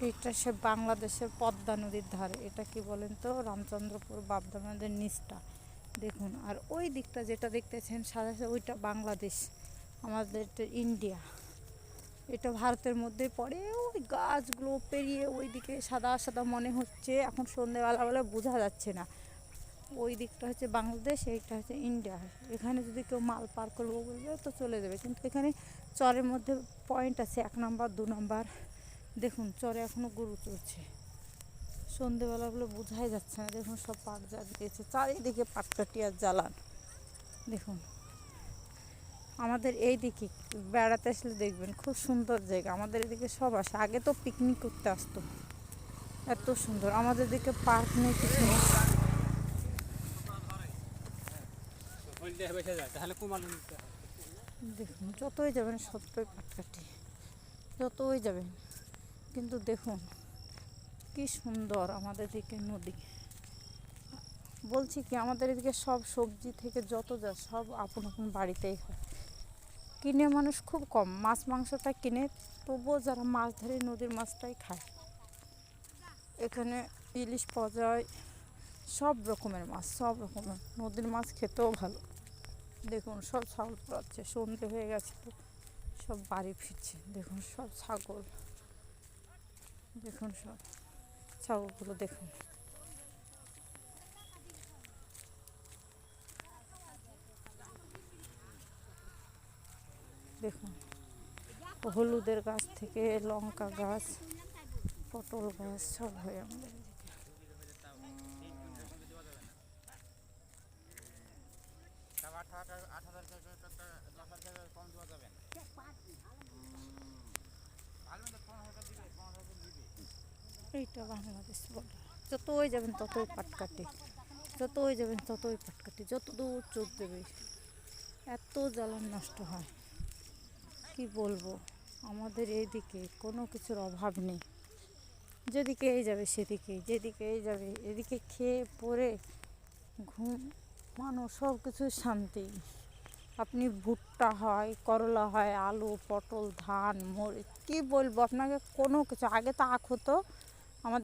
এটা সে বাংলাদেশের পদ্মা নদীর ধারে। এটা কি বলেন তো, রামচন্দ্রপুর বাবদা নদীর নিচটা দেখুন। আর ওই দিকটা যেটা দেখতেছেন সাদা সাদা, ওইটা বাংলাদেশ, আমাদের ইন্ডিয়া। এটা ভারতের মধ্যে পড়ে। ওই গাছগুলো পেরিয়ে ওই দিকে সাদা সাদা মনে হচ্ছে, এখন সন্ধেবেলা বলে বোঝা যাচ্ছে না। ওই দিকটা হচ্ছে বাংলাদেশ, এইটা হচ্ছে ইন্ডিয়া। এখানে যদি কেউ মাল পার করবো বলবে তো চলে যাবে, কিন্তু এখানে চরের মধ্যে পয়েন্ট আছে, 1 নাম্বার 2 নাম্বার। দেখুন চরে এখনও গরু চলছে, সন্ধেবেলাগুলো বোঝাই যাচ্ছে না। দেখুন সব পাট জাগ দিয়েছে, চারিদিকে পাটকাঠি আর জ্বালান। দেখুন আমাদের এই দিকে বেড়াতে আসলে দেখবেন খুব সুন্দর জায়গা। আমাদের এদিকে সব আসে, আগে তো পিকনিক করতে আসতো। এত সুন্দর আমাদের দিকে, পার্ক নেই কিছু নেই। দেখুন যতই যাবেন সত্যই পাটকাঠি, যতই যাবেন। কিন্তু দেখুন কি সুন্দর আমাদের দিকে নদী। বলছি কি, আমাদের এদিকে সব সবজি থেকে যত যা সব আপন আপন বাড়িতেই হয়। কিনে মানুষ খুব কম, মাছ মাংসটা কিনে, তবুও যারা মাছ ধরে নদীর মাছটাই খায়। এখানে ইলিশ পাওয়া যায়, সব রকমের মাছ, সব রকমের নদীর মাছ খেতেও ভালো। দেখুন সব ছাগল পড়াচ্ছে, সন্ধে হয়ে গেছে তো সব বাড়ি ফিরছে। দেখুন সব ছাগল, দেখুন সব ছাগলগুলো দেখুন। দেখুন হলুদের গাছ থেকে লঙ্কা গাছ, পটল গাছ সব হয় আমাদের এদিকে। এইটা বাংলাদেশ বর্ডার। যতই যাবেন ততই পাটকাঠি, যতই যাবেন ততই পাটকাঠি, যত দূর চোখ দেবে। এত জ্বালান নষ্ট হয় কি বলবো। আমাদের এইদিকে কোনো কিছুর অভাব নেই, যেদিকেই যাবে সেদিকেই, যেদিকেই যাবে এদিকে খেয়ে পরে ঘুম, মানুষ সব কিছু শান্তি। আপনি ভুট্টা হয়, করলা হয়, আলু, পটল, ধান, মরিচ, কী বলবো আপনাকে, কোনো কিছু। আগে তো আখ হতো,